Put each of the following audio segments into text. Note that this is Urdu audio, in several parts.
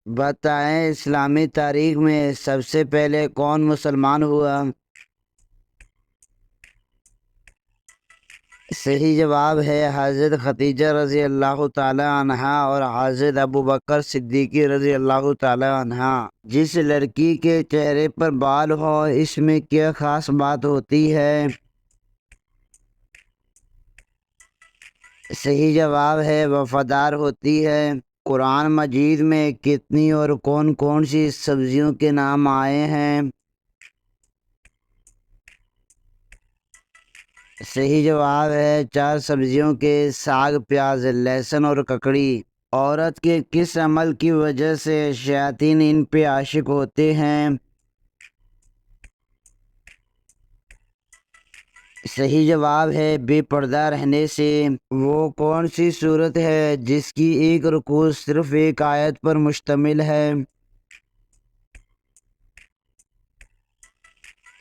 بتائیں اسلامی تاریخ میں سب سے پہلے کون مسلمان ہوا؟ صحیح جواب ہے حضرت خدیجہ رضی اللہ تعالی عنہا اور حضرت ابوبکر صدیقی رضی اللہ تعالی عنہا۔ جس لڑکی کے چہرے پر بال ہو اس میں کیا خاص بات ہوتی ہے؟ صحیح جواب ہے وفادار ہوتی ہے۔ قرآن مجید میں کتنی اور کون کون سی سبزیوں کے نام آئے ہیں؟ صحیح جواب ہے 4 سبزیوں کے، ساگ، پیاز، لہسن اور ککڑی۔ عورت کے کس عمل کی وجہ سے شیاطین ان پہ عاشق ہوتے ہیں؟ صحیح جواب ہے بے پردہ رہنے سے۔ وہ کون سی صورت ہے جس کی ایک رکوع صرف ایک آیت پر مشتمل ہے؟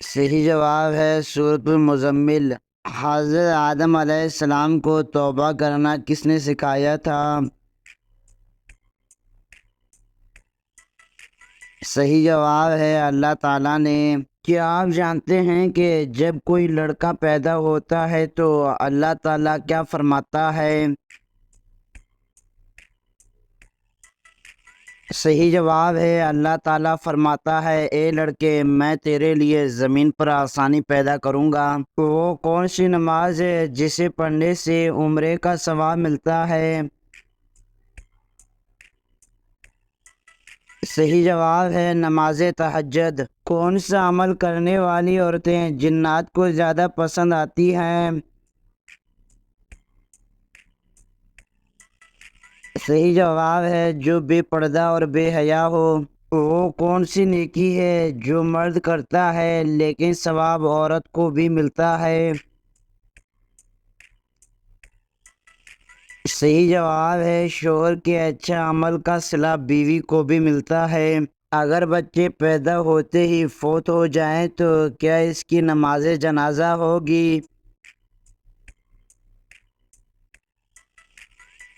صحیح جواب ہے سورۃ المزمل۔ حضرت آدم علیہ السلام کو توبہ کرنا کس نے سکھایا تھا؟ صحیح جواب ہے اللہ تعالیٰ نے۔ کیا آپ جانتے ہیں کہ جب کوئی لڑکا پیدا ہوتا ہے تو اللہ تعالیٰ کیا فرماتا ہے؟ صحیح جواب ہے اللہ تعالیٰ فرماتا ہے اے لڑکے میں تیرے لیے زمین پر آسانی پیدا کروں گا۔ وہ کون سی نماز ہے جسے پڑھنے سے عمرے کا ثواب ملتا ہے؟ صحیح جواب ہے نماز تہجد۔ کون سا عمل کرنے والی عورتیں جنات کو زیادہ پسند آتی ہیں؟ صحیح جواب ہے جو بے پردہ اور بے حیا ہو۔ وہ کون سی نیکی ہے جو مرد کرتا ہے لیکن ثواب عورت کو بھی ملتا ہے؟ صحیح جواب ہے شوہر کے اچھا عمل کا صلہ بیوی کو بھی ملتا ہے۔ اگر بچے پیدا ہوتے ہی فوت ہو جائیں تو کیا اس کی نماز جنازہ ہوگی؟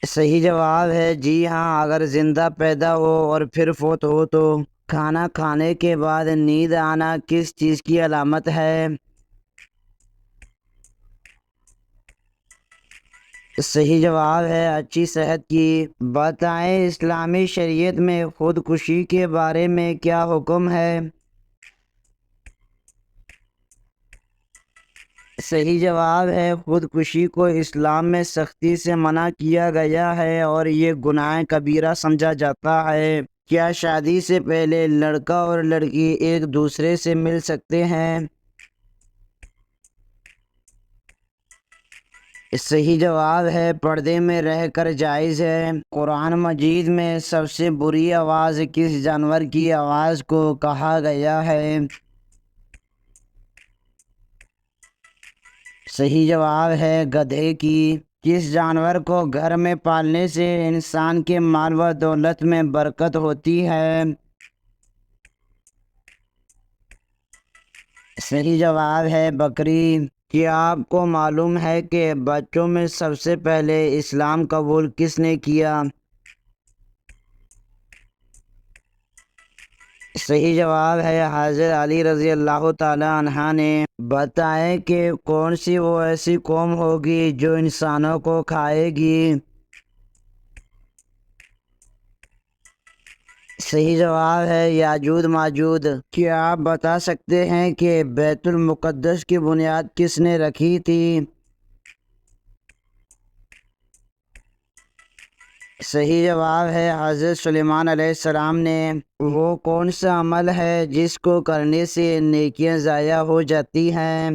صحیح جواب ہے جی ہاں، اگر زندہ پیدا ہو اور پھر فوت ہو تو۔ کھانا کھانے کے بعد نیند آنا کس چیز کی علامت ہے؟ صحیح جواب ہے اچھی صحت کی۔ بتائیں اسلامی شریعت میں خودکشی کے بارے میں کیا حکم ہے؟ صحیح جواب ہے خودکشی کو اسلام میں سختی سے منع کیا گیا ہے اور یہ گناہ کبیرہ سمجھا جاتا ہے۔ کیا شادی سے پہلے لڑکا اور لڑکی ایک دوسرے سے مل سکتے ہیں؟ صحیح جواب ہے پردے میں رہ کر جائز ہے۔ قرآن مجید میں سب سے بری آواز کس جانور کی آواز کو کہا گیا ہے؟ صحیح جواب ہے گدھے کی۔ کس جانور کو گھر میں پالنے سے انسان کے مال و دولت میں برکت ہوتی ہے؟ صحیح جواب ہے بکری۔ کیا آپ کو معلوم ہے کہ بچوں میں سب سے پہلے اسلام قبول کس نے کیا؟ صحیح جواب ہے حضرت علی رضی اللہ تعالی عنہ نے۔ بتائیں کہ کون سی وہ ایسی قوم ہوگی جو انسانوں کو کھائے گی؟ صحیح جواب ہے یاجوج ماجوج۔ کیا آپ بتا سکتے ہیں کہ بیت المقدس کی بنیاد کس نے رکھی تھی؟ صحیح جواب ہے حضرت سلیمان علیہ السلام نے۔ وہ کون سا عمل ہے جس کو کرنے سے نیکیاں ضائع ہو جاتی ہیں؟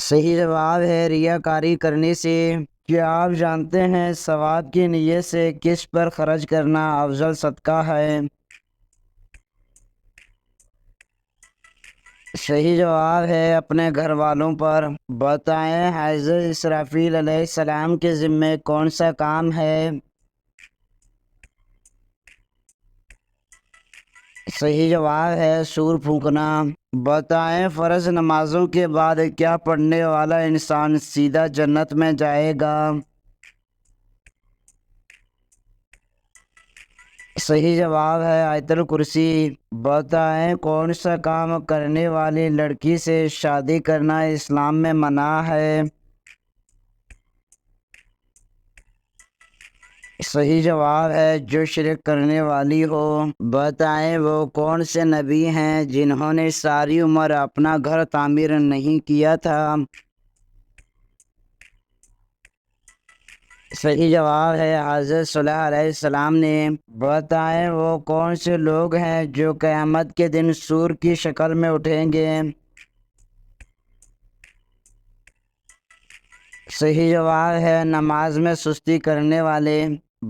صحیح جواب ہے ریاکاری کرنے سے۔ کیا آپ جانتے ہیں ثواب کی نیت سے کس پر خرچ کرنا افضل صدقہ ہے؟ صحیح جواب ہے اپنے گھر والوں پر۔ بتائیں حضرت اسرافیل علیہ السلام کے ذمے کون سا کام ہے؟ صحیح جواب ہے سور پھونکنا۔ بتائیں فرض نمازوں کے بعد کیا پڑھنے والا انسان سیدھا جنت میں جائے گا؟ صحیح جواب ہے آیت الکرسی۔ بتائیں کون سا کام کرنے والی لڑکی سے شادی کرنا اسلام میں منع ہے؟ صحیح جواب ہے جو شرک کرنے والی ہو۔ بتائیں وہ کون سے نبی ہیں جنہوں نے ساری عمر اپنا گھر تعمیر نہیں کیا تھا؟ صحیح جواب ہے حضرت صالح علیہ السلام نے۔ بتائیں وہ کون سے لوگ ہیں جو قیامت کے دن سور کی شکل میں اٹھیں گے؟ صحیح جواب ہے نماز میں سستی کرنے والے۔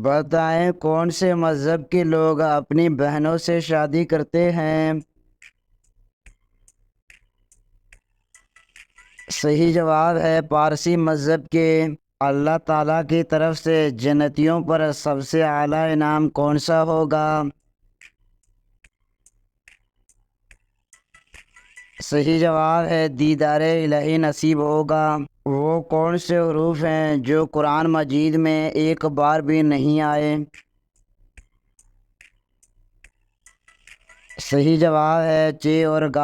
بتائیں کون سے مذہب کے لوگ اپنی بہنوں سے شادی کرتے ہیں؟ صحیح جواب ہے پارسی مذہب کے۔ اللہ تعالیٰ کی طرف سے جنتیوں پر سب سے اعلیٰ انعام کون سا ہوگا؟ صحیح جواب ہے دیدار الہی نصیب ہوگا۔ وہ کون سے حروف ہیں جو قرآن مجید میں ایک بار بھی نہیں آئے؟ صحیح جواب ہے ج اور ق۔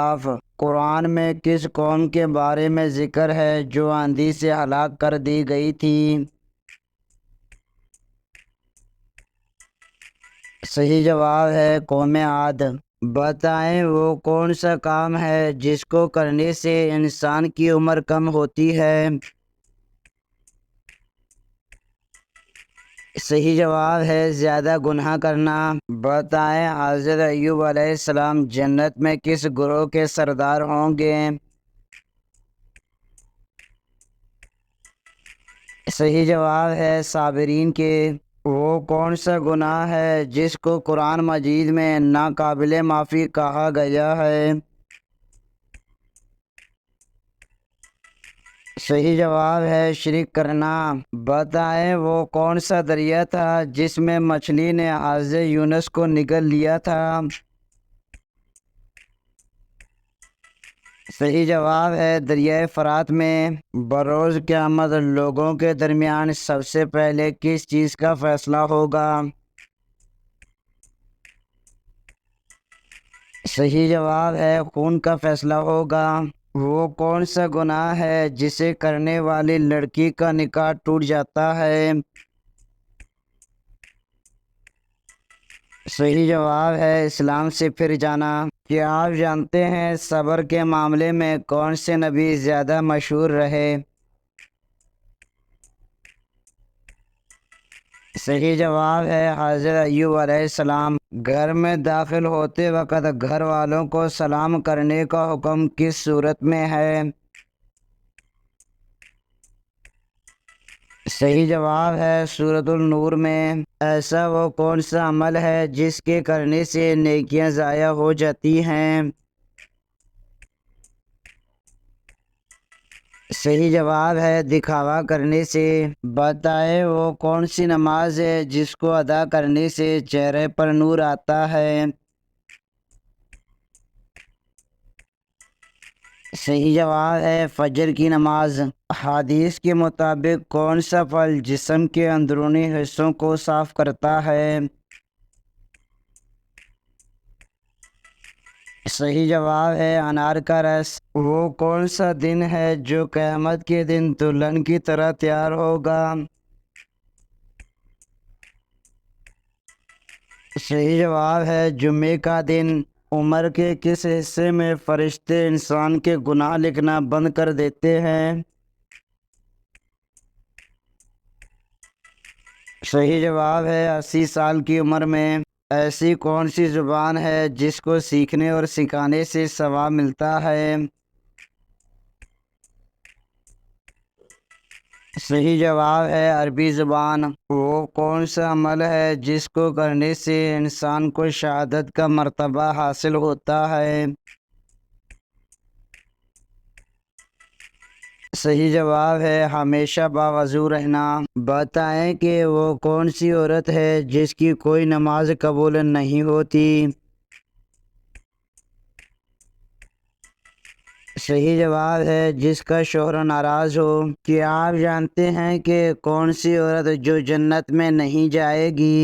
قرآن میں کس قوم کے بارے میں ذکر ہے جو آندھی سے ہلاک کر دی گئی تھی؟ صحیح جواب ہے قوم عاد۔ بتائیں وہ کون سا کام ہے جس کو کرنے سے انسان کی عمر کم ہوتی ہے؟ صحیح جواب ہے زیادہ گناہ کرنا۔ بتائیں حضرت ایوب علیہ السلام جنت میں کس گروہ کے سردار ہوں گے؟ صحیح جواب ہے صابرین کے۔ وہ کون سا گناہ ہے جس کو قرآن مجید میں ناقابل معافی کہا گیا ہے؟ صحیح جواب ہے شرک کرنا۔ بتائیں وہ کون سا دریا تھا جس میں مچھلی نے حضرت یونس کو نگل لیا تھا؟ صحیح جواب ہے دریائے فرات میں۔ بروز قیامت لوگوں کے درمیان سب سے پہلے کس چیز کا فیصلہ ہوگا؟ صحیح جواب ہے خون کا فیصلہ ہوگا۔ وہ کون سا گناہ ہے جسے کرنے والی لڑکی کا نکاح ٹوٹ جاتا ہے؟ صحیح جواب ہے اسلام سے پھر جانا۔ کیا آپ جانتے ہیں صبر کے معاملے میں کون سے نبی زیادہ مشہور رہے؟ صحیح جواب ہے حضرت ایوب علیہ السلام۔ گھر میں داخل ہوتے وقت گھر والوں کو سلام کرنے کا حکم کس صورت میں ہے؟ صحیح جواب ہے سورۃ النور میں۔ ایسا وہ کون سا عمل ہے جس کے کرنے سے نیکیاں ضائع ہو جاتی ہیں؟ صحیح جواب ہے دکھاوا کرنے سے۔ بتائیں وہ کون سی نماز ہے جس کو ادا کرنے سے چہرے پر نور آتا ہے؟ صحیح جواب ہے فجر کی نماز۔ حدیث کے مطابق کون سا پھل جسم کے اندرونی حصوں کو صاف کرتا ہے؟ صحیح جواب ہے انار کا رس۔ وہ کون سا دن ہے جو قیامت کے دن دلہن کی طرح تیار ہوگا؟ صحیح جواب ہے جمعے کا دن۔ عمر کے کس حصے میں فرشتے انسان کے گناہ لکھنا بند کر دیتے ہیں؟ صحیح جواب ہے 80 سال کی عمر میں۔ ایسی کون سی زبان ہے جس کو سیکھنے اور سکھانے سے ثواب ملتا ہے؟ صحیح جواب ہے عربی زبان۔ وہ کون سا عمل ہے جس کو کرنے سے انسان کو شہادت کا مرتبہ حاصل ہوتا ہے؟ صحیح جواب ہے ہمیشہ باوضو رہنا۔ بتائیں کہ وہ کون سی عورت ہے جس کی کوئی نماز قبول نہیں ہوتی؟ صحیح جواب ہے جس کا شوہر ناراض ہو۔ کیا آپ جانتے ہیں کہ کون سی عورت جو جنت میں نہیں جائے گی؟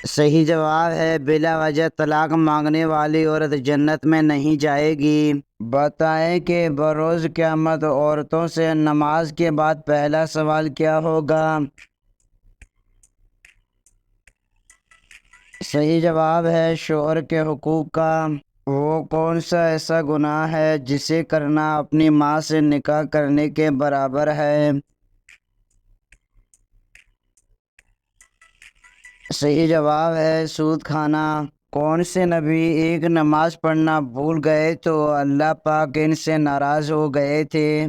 صحیح جواب ہے بلا وجہ طلاق مانگنے والی عورت جنت میں نہیں جائے گی۔ بتائیں کہ بروز قیامت عورتوں سے نماز کے بعد پہلا سوال کیا ہوگا؟ صحیح جواب ہے شوہر کے حقوق کا۔ وہ کون سا ایسا گناہ ہے جسے کرنا اپنی ماں سے نکاح کرنے کے برابر ہے؟ صحیح جواب ہے سود کھانا۔ کون سے نبی ایک نماز پڑھنا بھول گئے تو اللہ پاک ان سے ناراض ہو گئے تھے؟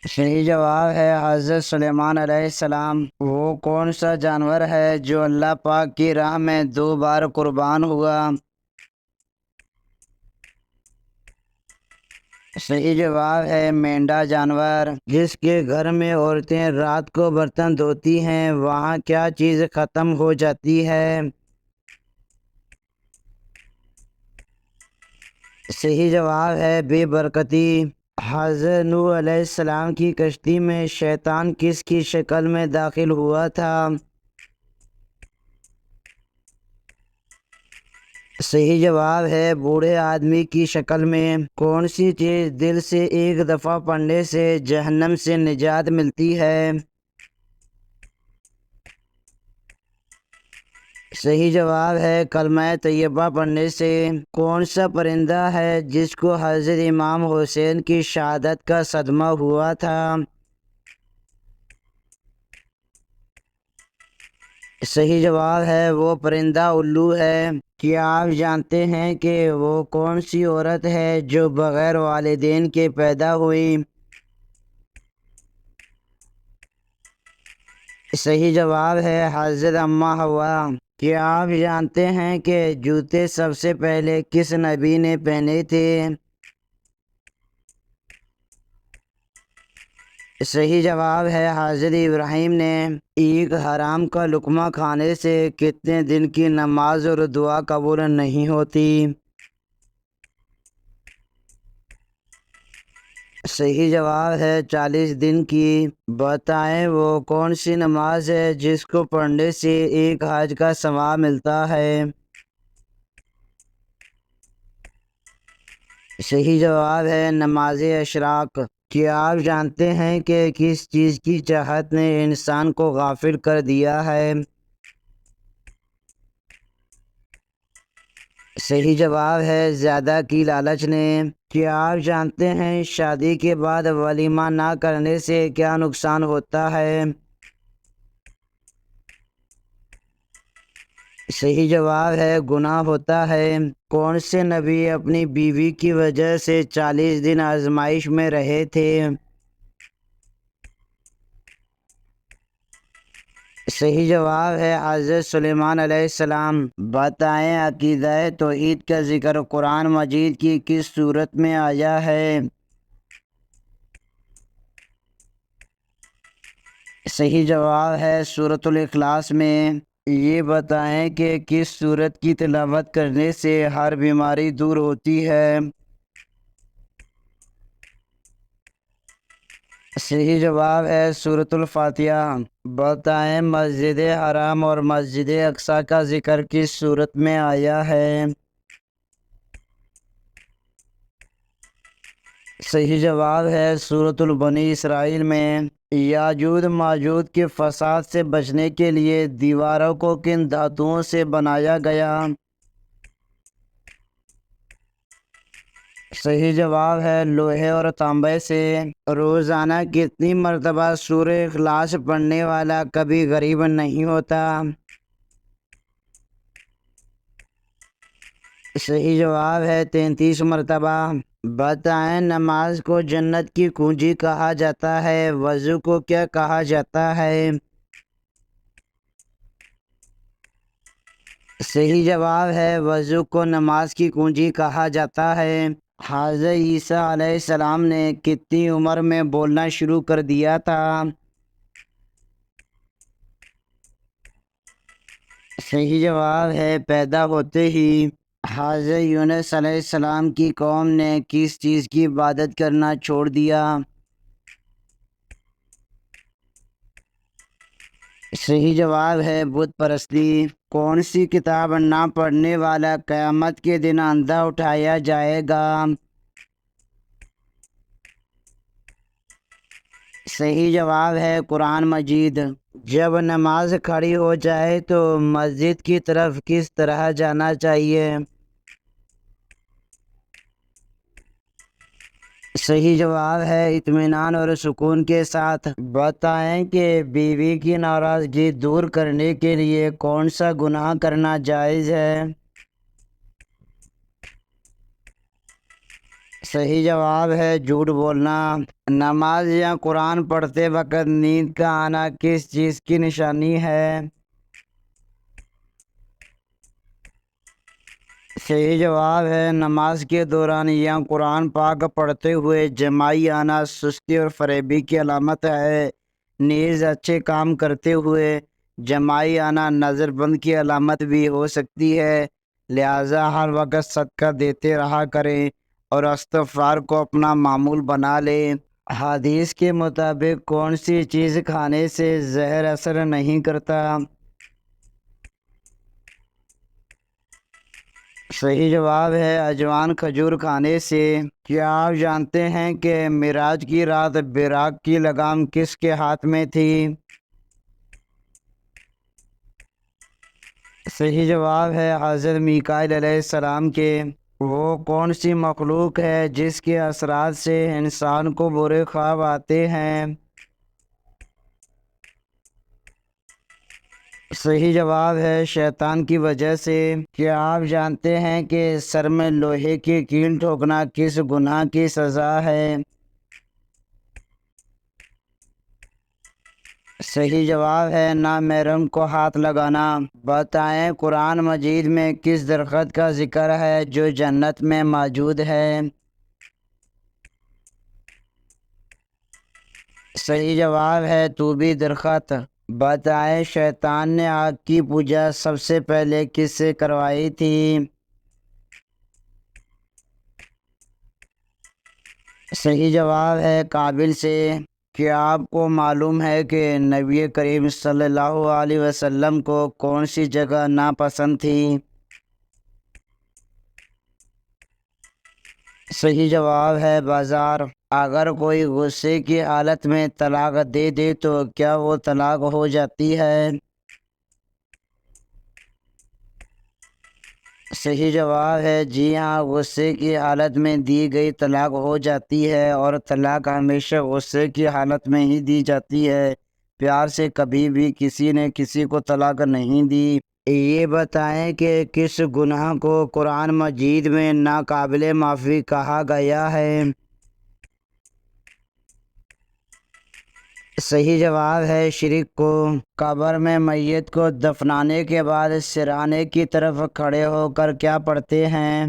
صحیح جواب ہے حضرت سلیمان علیہ السلام۔ وہ کون سا جانور ہے جو اللہ پاک کی راہ میں 2 بار قربان ہوا؟ صحیح جواب ہے مینڈا جانور۔ جس کے گھر میں عورتیں رات کو برتن دھوتی ہیں وہاں کیا چیز ختم ہو جاتی ہے؟ صحیح جواب ہے بے برکتی۔ حضرت نوح علیہ السلام کی کشتی میں شیطان کس کی شکل میں داخل ہوا تھا؟ صحیح جواب ہے بوڑھے آدمی کی شکل میں۔ کون سی چیز دل سے ایک دفعہ پڑھنے سے جہنم سے نجات ملتی ہے؟ صحیح جواب ہے کلمہ طیبہ پڑھنے سے۔ کون سا پرندہ ہے جس کو حضرت امام حسین کی شہادت کا صدمہ ہوا تھا؟ صحیح جواب ہے وہ پرندہ الو ہے۔ کیا آپ جانتے ہیں کہ وہ کون سی عورت ہے جو بغیر والدین کے پیدا ہوئی؟ صحیح جواب ہے حضرت اماں حوا۔ کیا آپ جانتے ہیں کہ جوتے سب سے پہلے کس نبی نے پہنے تھے؟ صحیح جواب ہے حضرت ابراہیم نے۔ ایک حرام کا لقمہ کھانے سے کتنے دن کی نماز اور دعا قبول نہیں ہوتی؟ صحیح جواب ہے 40 دن کی۔ بتائیں وہ کون سی نماز ہے جس کو پڑھنے سے ایک حج کا ثواب ملتا ہے؟ صحیح جواب ہے نماز اشراق۔ کیا آپ جانتے ہیں کہ کس چیز کی چاہت نے انسان کو غافل کر دیا ہے؟ صحیح جواب ہے زیادہ کی لالچ نے۔ کیا آپ جانتے ہیں شادی کے بعد ولیمہ نہ کرنے سے کیا نقصان ہوتا ہے؟ صحیح جواب ہے گناہ ہوتا ہے۔ کون سے نبی اپنی بیوی کی وجہ سے 40 دن آزمائش میں رہے تھے؟ صحیح جواب ہے حضرت سلیمان علیہ السلام۔ بتائیں عقیدہ توحید کا ذکر قرآن مجید کی کس صورت میں آیا ہے؟ صحیح جواب ہے سورۃ الاخلاص میں۔ یہ بتائیں کہ کس سورت کی تلاوت کرنے سے ہر بیماری دور ہوتی ہے؟ صحیح جواب ہے سورۃ الفاتحہ۔ بتائیں مسجد حرام اور مسجد اقصی کا ذکر کس صورت میں آیا ہے؟ صحیح جواب ہے سورۃ البنی اسرائیل میں۔ یاجوج ماجوج کے فساد سے بچنے کے لیے دیواروں کو کن دھاتوں سے بنایا گیا؟ صحیح جواب ہے لوہے اور تانبے سے۔ روزانہ کتنی مرتبہ سورہ اخلاص پڑھنے والا کبھی غریب نہیں ہوتا؟ صحیح جواب ہے 33 مرتبہ۔ بتائیں نماز کو جنت کی کنجی کہا جاتا ہے وضو کو کیا کہا جاتا ہے؟ صحیح جواب ہے وضو کو نماز کی کنجی کہا جاتا ہے۔ حضرت عیسیٰ علیہ السلام نے کتنی عمر میں بولنا شروع کر دیا تھا؟ صحیح جواب ہے پیدا ہوتے ہی۔ حضرت یونس علیہ السلام کی قوم نے کس چیز کی عبادت کرنا چھوڑ دیا؟ صحیح جواب ہے بت پرستی۔ کون سی کتاب نہ پڑھنے والا قیامت کے دن اندھا اٹھایا جائے گا؟ صحیح جواب ہے قرآن مجید۔ جب نماز کھڑی ہو جائے تو مسجد کی طرف کس طرح جانا چاہیے؟ صحیح جواب ہے اطمینان اور سکون کے ساتھ۔ بتائیں کہ بیوی کی ناراضگی دور کرنے کے لیے کون سا گناہ کرنا جائز ہے؟ صحیح جواب ہے جھوٹ بولنا۔ نماز یا قرآن پڑھتے وقت نیند کا آنا کس چیز کی نشانی ہے؟ صحیح جواب ہے نماز کے دوران یا قرآن پاک پڑھتے ہوئے جماعی آنا سستی اور فریبی کی علامت ہے۔ نیز اچھے کام کرتے ہوئے جماعی آنا نظر بند کی علامت بھی ہو سکتی ہے، لہٰذا ہر وقت صدقہ دیتے رہا کریں اور استغفار کو اپنا معمول بنا لیں۔ حدیث کے مطابق کون سی چیز کھانے سے زہر اثر نہیں کرتا؟ صحیح جواب ہے اجوان کھجور کھانے سے۔ کیا آپ جانتے ہیں کہ معراج کی رات براق کی لگام کس کے ہاتھ میں تھی؟ صحیح جواب ہے حضرت میکائیل علیہ السلام کے۔ وہ کون سی مخلوق ہے جس کے اثرات سے انسان کو برے خواب آتے ہیں؟ صحیح جواب ہے شیطان کی وجہ سے۔ کیا آپ جانتے ہیں کہ سر میں لوہے کی کیل ٹھوکنا کس گناہ کی سزا ہے؟ صحیح جواب ہے نامحرم کو ہاتھ لگانا۔ بتائیں قرآن مجید میں کس درخت کا ذکر ہے جو جنت میں موجود ہے؟ صحیح جواب ہے طوبی درخت۔ بتائیں شیطان نے آگ کی پوجا سب سے پہلے کس سے کروائی تھی؟ صحیح جواب ہے قابل سے۔ کیا آپ کو معلوم ہے کہ نبی کریم صلی اللہ علیہ وسلم کو کون سی جگہ ناپسند تھی؟ صحیح جواب ہے بازار۔ اگر کوئی غصے کی حالت میں طلاق دے دے تو کیا وہ طلاق ہو جاتی ہے؟ صحیح جواب ہے جی ہاں، غصے کی حالت میں دی گئی طلاق ہو جاتی ہے، اور طلاق ہمیشہ غصے کی حالت میں ہی دی جاتی ہے۔ پیار سے کبھی بھی کسی نے کسی کو طلاق نہیں دی۔ یہ بتائیں کہ کس گناہ کو قرآن مجید میں ناقابل معافی کہا گیا ہے؟ صحیح جواب ہے شرک کو۔ قبر میں میت کو دفنانے کے بعد سرانے کی طرف کھڑے ہو کر کیا پڑھتے ہیں؟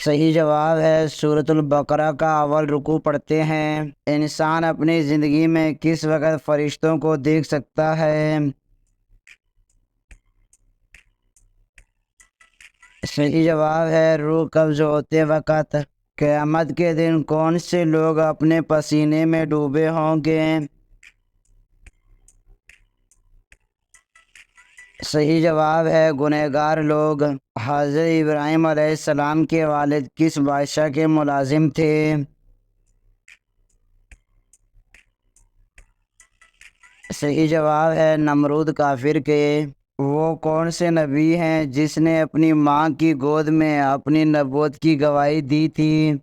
صحیح جواب ہے سورۃ البقرہ کا اول رکوع پڑھتے ہیں۔ انسان اپنی زندگی میں کس وقت فرشتوں کو دیکھ سکتا ہے؟ صحیح جواب ہے روح قبض ہوتے وقت۔ قیامت کے دن کون سے لوگ اپنے پسینے میں ڈوبے ہوں گے؟ صحیح جواب ہے گنہگار لوگ۔ حضرت ابراہیم علیہ السلام کے والد کس بادشاہ کے ملازم تھے؟ صحیح جواب ہے نمرود کافر کے۔ وہ کون سے نبی ہیں جس نے اپنی ماں کی گود میں اپنی نبوت کی گواہی دی تھی؟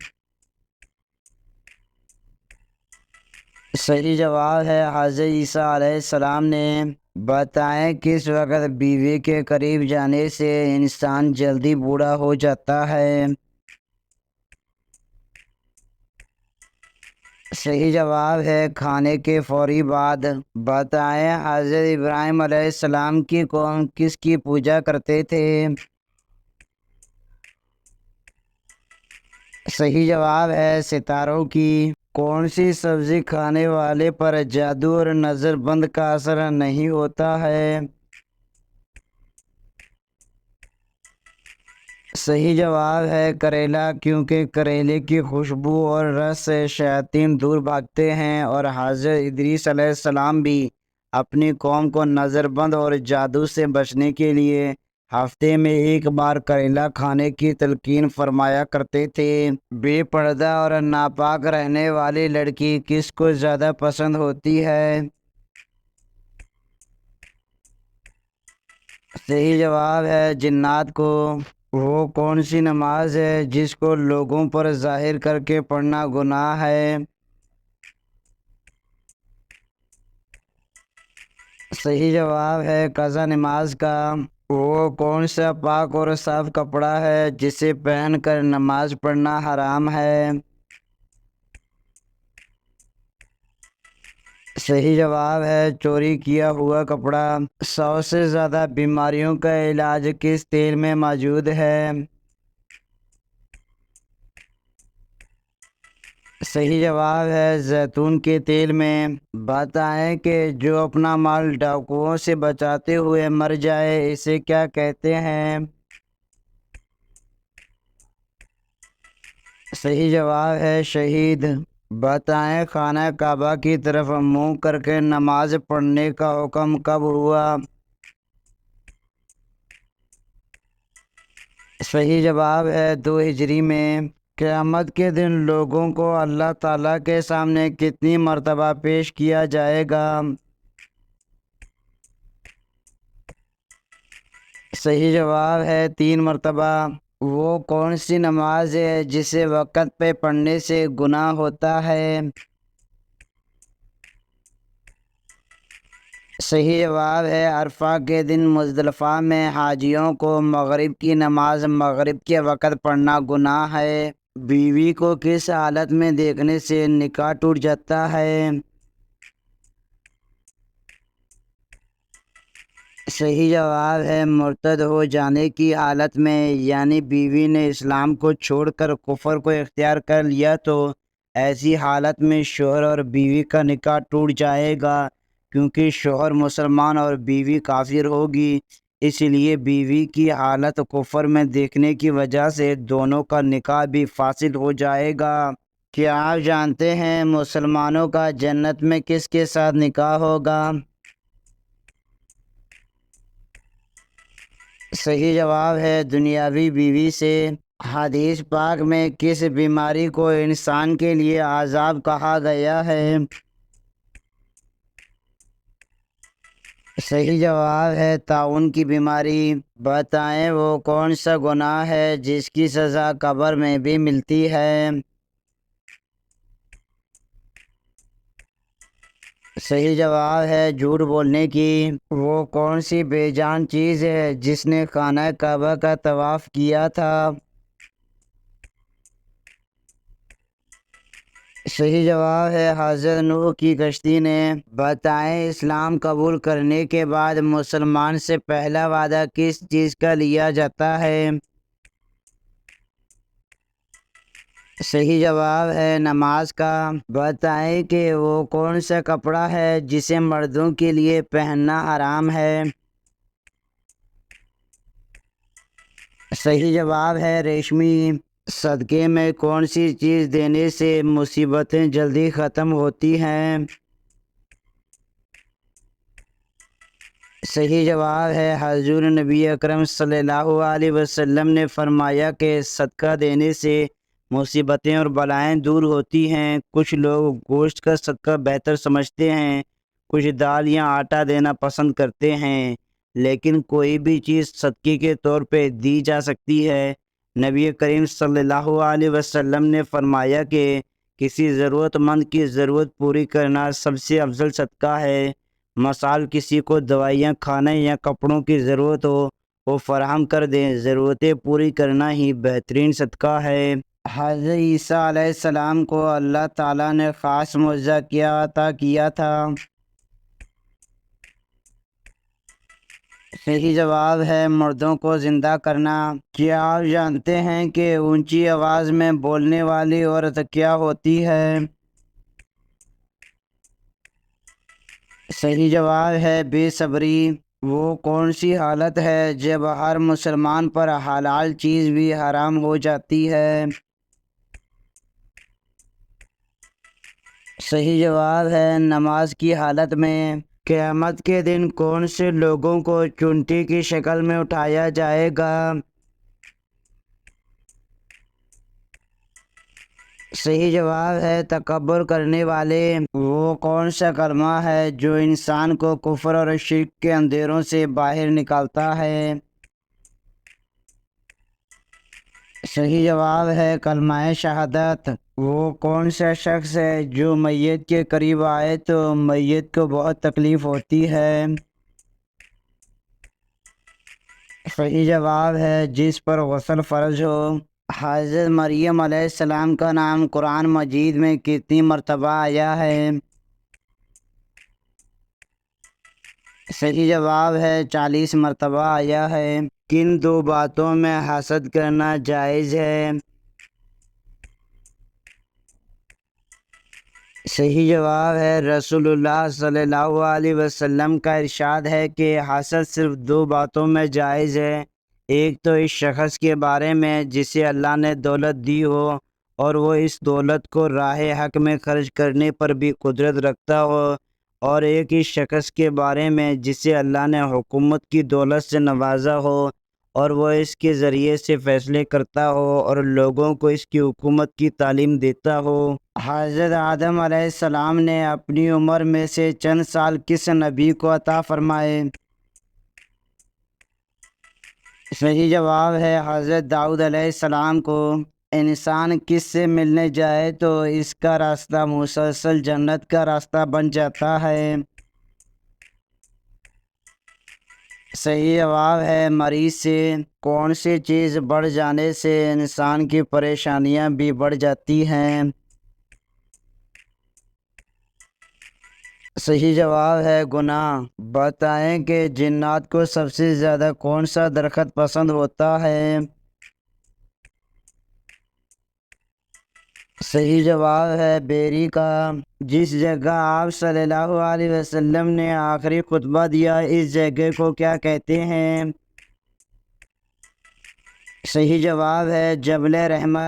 صحیح جواب ہے حضرت عیسیٰ علیہ السلام نے۔ بتائیں کس وقت بیوی کے قریب جانے سے انسان جلدی بوڑھا ہو جاتا ہے؟ صحیح جواب ہے کھانے کے فوری بعد۔ بتائیں حضرت ابراہیم علیہ السلام کی قوم کس کی پوجا کرتے تھے؟ صحیح جواب ہے ستاروں کی۔ کون سی سبزی کھانے والے پر جادو اور نظر بند کا اثر نہیں ہوتا ہے؟ صحیح جواب ہے کریلا، کیونکہ کریلے کی خوشبو اور رس سے شیاطین دور بھاگتے ہیں، اور حضرت ادریس علیہ السلام بھی اپنی قوم کو نظر بند اور جادو سے بچنے کے لیے ہفتے میں ایک بار کریلا کھانے کی تلقین فرمایا کرتے تھے۔ بے پردہ اور ناپاک رہنے والی لڑکی کس کو زیادہ پسند ہوتی ہے؟ صحیح جواب ہے جنات کو۔ وہ کون سی نماز ہے جس کو لوگوں پر ظاہر کر کے پڑھنا گناہ ہے؟ صحیح جواب ہے قضا نماز کا۔ وہ کون سا پاک اور صاف کپڑا ہے جسے پہن کر نماز پڑھنا حرام ہے؟ صحیح جواب ہے چوری کیا ہوا کپڑا۔ 100 سے زیادہ بیماریوں کا علاج کس تیل میں موجود ہے؟ صحیح جواب ہے زیتون کے تیل میں۔ بتائیں کہ جو اپنا مال ڈاکوؤں سے بچاتے ہوئے مر جائے اسے کیا کہتے ہیں؟ صحیح جواب ہے شہید۔ بتائیں خانہ کعبہ کی طرف منہ کر کے نماز پڑھنے کا حکم کب ہوا؟ صحیح جواب ہے 2 ہجری میں۔ قیامت کے دن لوگوں کو اللہ تعالیٰ کے سامنے کتنی مرتبہ پیش کیا جائے گا؟ صحیح جواب ہے 3 مرتبہ۔ وہ کون سی نماز ہے جسے وقت پہ پڑھنے سے گناہ ہوتا ہے؟ صحیح جواب ہے عرفہ کے دن مزدلفہ میں حاجیوں کو مغرب کی نماز مغرب کے وقت پڑھنا گناہ ہے۔ بیوی کو کس حالت میں دیکھنے سے نکاح ٹوٹ جاتا ہے؟ صحیح جواب ہے مرتد ہو جانے کی حالت میں، یعنی بیوی نے اسلام کو چھوڑ کر کفر کو اختیار کر لیا تو ایسی حالت میں شوہر اور بیوی کا نکاح ٹوٹ جائے گا، کیونکہ شوہر مسلمان اور بیوی کافر ہوگی، اس لیے بیوی کی حالت کفر میں دیکھنے کی وجہ سے دونوں کا نکاح بھی فاسد ہو جائے گا۔ کیا آپ جانتے ہیں مسلمانوں کا جنت میں کس کے ساتھ نکاح ہوگا؟ صحیح جواب ہے دنیاوی بیوی سے۔ حدیث پاک میں کس بیماری کو انسان کے لیے عذاب کہا گیا ہے؟ صحیح جواب ہے طاعون کی بیماری۔ بتائیں وہ کون سا گناہ ہے جس کی سزا قبر میں بھی ملتی ہے؟ صحیح جواب ہے جھوٹ بولنے کی۔ وہ کون سی بے جان چیز ہے جس نے خانہ کعبہ کا طواف کیا تھا؟ صحیح جواب ہے حضرت نوح کی کشتی نے۔ بتائیں اسلام قبول کرنے کے بعد مسلمان سے پہلا وعدہ کس چیز کا لیا جاتا ہے؟ صحیح جواب ہے نماز کا۔ بتائیں کہ وہ کون سا کپڑا ہے جسے مردوں کے لیے پہننا حرام ہے؟ صحیح جواب ہے ریشمی۔ صدقے میں کون سی چیز دینے سے مصیبتیں جلدی ختم ہوتی ہیں؟ صحیح جواب ہے حضور نبی اکرم صلی اللہ علیہ وسلم نے فرمایا کہ صدقہ دینے سے مصیبتیں اور بلائیں دور ہوتی ہیں۔ کچھ لوگ گوشت کا صدقہ بہتر سمجھتے ہیں، کچھ دال یا آٹا دینا پسند کرتے ہیں، لیکن کوئی بھی چیز صدقے کے طور پہ دی جا سکتی ہے۔ نبی کریم صلی اللہ علیہ وسلم نے فرمایا کہ کسی ضرورت مند کی ضرورت پوری کرنا سب سے افضل صدقہ ہے۔ مثال کسی کو دوائیاں کھانے یا کپڑوں کی ضرورت ہو وہ فراہم کر دیں، ضرورتیں پوری کرنا ہی بہترین صدقہ ہے۔ حضرت عیسیٰ علیہ السلام کو اللہ تعالیٰ نے خاص معجزہ کیا عطا کیا تھا؟ صحیح جواب ہے مردوں کو زندہ کرنا۔ کیا آپ جانتے ہیں کہ اونچی آواز میں بولنے والی عورت کیا ہوتی ہے؟ صحیح جواب ہے بے صبری۔ وہ کون سی حالت ہے جب ہر مسلمان پر حلال چیز بھی حرام ہو جاتی ہے؟ صحیح جواب ہے نماز کی حالت میں۔ قیامت کے دن کون سے لوگوں کو چونٹی کی شکل میں اٹھایا جائے گا؟ صحیح جواب ہے تکبر کرنے والے۔ وہ کون سا کلمہ ہے جو انسان کو کفر اور شرک کے اندھیروں سے باہر نکالتا ہے؟ صحیح جواب ہے کلمہ شہادت۔ وہ کون سا شخص ہے جو میت کے قریب آئے تو میت کو بہت تکلیف ہوتی ہے؟ صحیح جواب ہے جس پر غسل فرض ہو۔ حضرت مریم علیہ السلام کا نام قرآن مجید میں کتنی مرتبہ آیا ہے؟ صحیح جواب ہے 40 مرتبہ آیا ہے۔ کن دو باتوں میں حسد کرنا جائز ہے؟ صحیح جواب ہے رسول اللہ صلی اللہ علیہ وسلم کا ارشاد ہے کہ حسد صرف دو باتوں میں جائز ہے۔ ایک تو اس شخص کے بارے میں جسے اللہ نے دولت دی ہو اور وہ اس دولت کو راہ حق میں خرچ کرنے پر بھی قدرت رکھتا ہو، اور ایک اس شخص کے بارے میں جسے اللہ نے حکومت کی دولت سے نوازا ہو اور وہ اس کے ذریعے سے فیصلے کرتا ہو اور لوگوں کو اس کی حکومت کی تعلیم دیتا ہو۔ حضرت آدم علیہ السلام نے اپنی عمر میں سے چند سال کس نبی کو عطا فرمائے؟ صحیح جواب ہے حضرت داؤد علیہ السلام کو۔ انسان کس سے ملنے جائے تو اس کا راستہ مسلسل جنت کا راستہ بن جاتا ہے؟ صحیح جواب ہے مریض سے۔ کون سی چیز بڑھ جانے سے انسان کی پریشانیاں بھی بڑھ جاتی ہیں؟ صحیح جواب ہے گناہ۔ بتائیں کہ جنات کو سب سے زیادہ کون سا درخت پسند ہوتا ہے؟ صحیح جواب ہے بیری کا۔ جس جگہ آپ صلی اللہ علیہ وسلم نے آخری خطبہ دیا اس جگہ کو کیا کہتے ہیں؟ صحیح جواب ہے جبل رحمت۔